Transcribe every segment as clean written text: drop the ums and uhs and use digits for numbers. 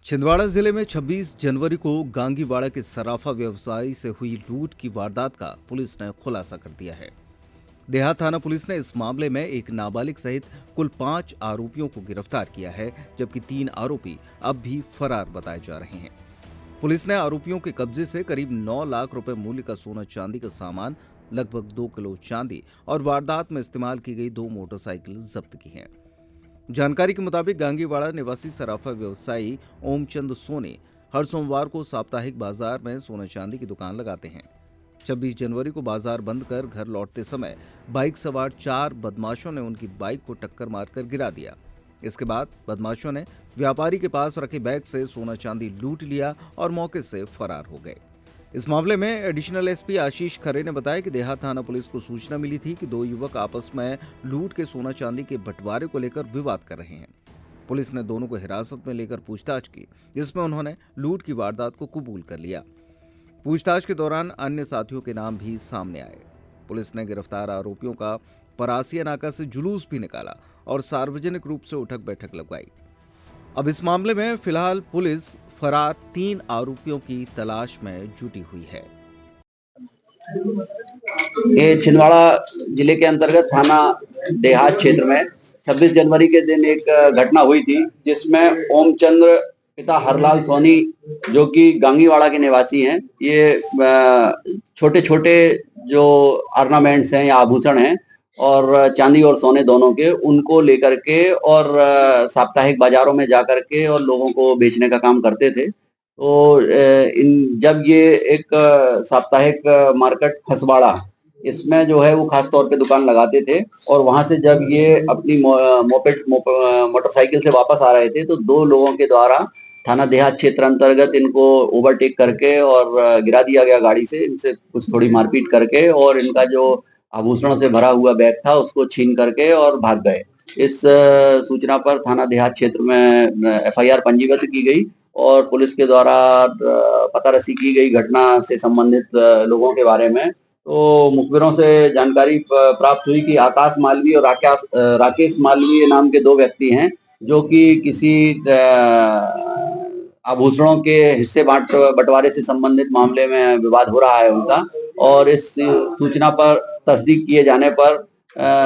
छिंदवाड़ा जिले में 26 जनवरी को गांगीवाड़ा के सराफा व्यवसायी से हुई लूट की वारदात का पुलिस ने खुलासा कर दिया है। देहात थाना पुलिस ने इस मामले में एक नाबालिग सहित कुल 5 आरोपियों को गिरफ्तार किया है, जबकि 3 आरोपी अब भी फरार बताए जा रहे हैं। पुलिस ने आरोपियों के कब्जे से करीब 9 लाख रुपए मूल्य का सोना चांदी का सामान, लगभग 2 किलो चांदी और वारदात में इस्तेमाल की गई 2 मोटरसाइकिल जब्त की हैं। जानकारी के मुताबिक गांगीवाड़ा निवासी सराफा व्यवसायी ओमचंद सोनी हर सोमवार को साप्ताहिक बाजार में सोना चांदी की दुकान लगाते हैं। 26 जनवरी को बाजार बंद कर घर लौटते समय बाइक सवार 4 बदमाशों ने उनकी बाइक को टक्कर मारकर गिरा दिया। इसके बाद बदमाशों ने व्यापारी के पास रखे बैग से सोना चांदी लूट लिया और मौके से फरार हो गए। इस मामले में एडिशनल एसपी आशीष खरे ने बताया कि देहात थाना पुलिस को सूचना मिली थी कि 2 युवक आपस में लूट के सोना चांदी के बंटवारे को लेकर विवाद कर रहे हैं। पुलिस ने दोनों को हिरासत में लेकर पूछताछ की, जिसमें उन्होंने लूट की वारदात को कबूल कर लिया। पूछताछ के दौरान अन्य साथियों के नाम भी सामने आए। पुलिस ने गिरफ्तार आरोपियों का परासिया नाका से जुलूस भी निकाला और सार्वजनिक रूप से उठक बैठक लगवाई। अब इस मामले में फिलहाल पुलिस फरार 3 आरोपियों की तलाश में जुटी हुई है। ये छिंदवाड़ा जिले के अंतर्गत थाना देहात क्षेत्र में 26 जनवरी के दिन एक घटना हुई थी, जिसमें ओमचंद्र पिता हरलाल सोनी, जो कि गांगीवाड़ा के निवासी हैं, ये छोटे छोटे जो ऑर्नामेंट्स हैं या आभूषण हैं और चांदी और सोने दोनों के, उनको लेकर के और साप्ताहिक बाजारों में जाकर के और लोगों को बेचने का काम करते थे। तो जब ये एक साप्ताहिक मार्केट खसवाड़ा, इसमें जो है वो खास तौर पे दुकान लगाते थे, और वहां से जब ये अपनी मोटरसाइकिल से वापस आ रहे थे तो 2 लोगों के द्वारा थाना देहात क्षेत्र अंतर्गत इनको ओवरटेक करके और गिरा दिया गया गाड़ी से। इनसे कुछ थोड़ी मारपीट करके और इनका जो आभूषणों से भरा हुआ बैग था उसको छीन करके और भाग गए। इस सूचना पर थाना देहात क्षेत्र में एफआईआर पंजीबद्ध की गई और पुलिस के द्वारा पतारसी की गई घटना से संबंधित लोगों के बारे में। तो मुखबिरों से जानकारी प्राप्त हुई कि आकाश मालवीय और राकेश मालवीय नाम के 2 व्यक्ति हैं, जो कि किसी आभूषणों के हिस्से बंटवारे से संबंधित मामले में विवाद हो रहा है उनका। और इस सूचना पर तस्दीक किए जाने पर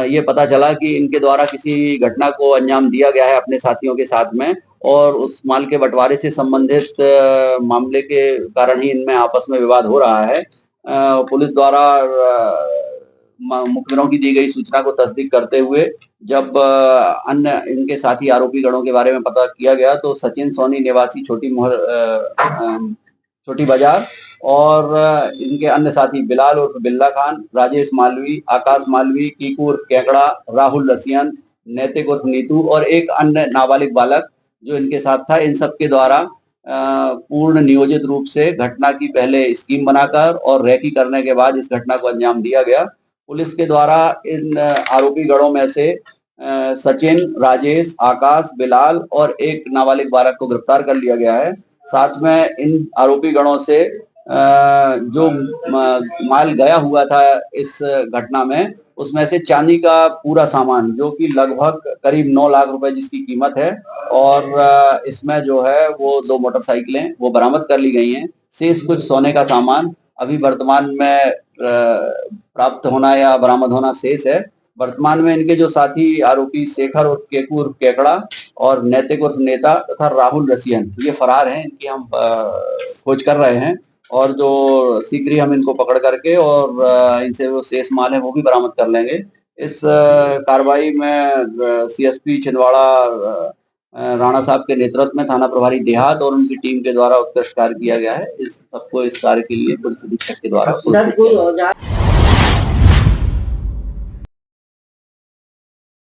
ये पता चला कि इनके द्वारा किसी घटना को अंजाम दिया गया है अपने साथियों के साथ में, और उस माल के बंटवारे से संबंधित मामले के कारण ही इनमें आपस में विवाद हो रहा है। पुलिस द्वारा मुखबिरों की दी गई सूचना को तस्दीक करते हुए जब अन्य इनके साथी आरोपी गणों के बारे में पता किया गया तो सचिन सोनी निवासी छोटी बाजार और इनके अन्य साथी बिलाल उर्फ बिल्ला खान, राजेश मालवी, आकाश मालवी, कीकू उर्फ केकड़ा, राहुल रसियन, नैतिक उर्फ नीतू और एक अन्य नाबालिग बालक जो इनके साथ था, इन सब के द्वारा पूर्ण नियोजित रूप से घटना की पहले स्कीम बनाकर और रेकी करने के बाद इस घटना को अंजाम दिया गया। पुलिस के द्वारा इन आरोपी गणों में से सचिन, राजेश, आकाश, बिलाल और एक नाबालिग बालक को गिरफ्तार कर लिया गया है। साथ में इन आरोपी गणों से जो माल गया हुआ था इस घटना में, उसमें से चांदी का पूरा सामान, जो कि लगभग करीब 9 लाख रुपए जिसकी कीमत है, और इसमें जो है वो 2 मोटरसाइकिलें वो बरामद कर ली गई हैं। शेष कुछ सोने का सामान अभी वर्तमान में प्राप्त होना या बरामद होना शेष है। वर्तमान में इनके जो साथी आरोपी शेखर उर्फ केकू उर्फ केकड़ा और नैतिक उर्फ नेता तथा राहुल रसियन, ये फरार हैं। इनकी हम खोज कर रहे हैं और जो शीघ्र ही हम इनको पकड़ करके और इनसे जो शेष माल है वो भी बरामद कर लेंगे। इस कार्रवाई में सीएसपी छिंदवाड़ा राणा साहब के नेतृत्व में थाना प्रभारी देहात और उनकी टीम के द्वारा उत्कृष्ट कार्य किया गया है। इस सबको इस कार्य के लिए पुलिस अधीक्षक के द्वारा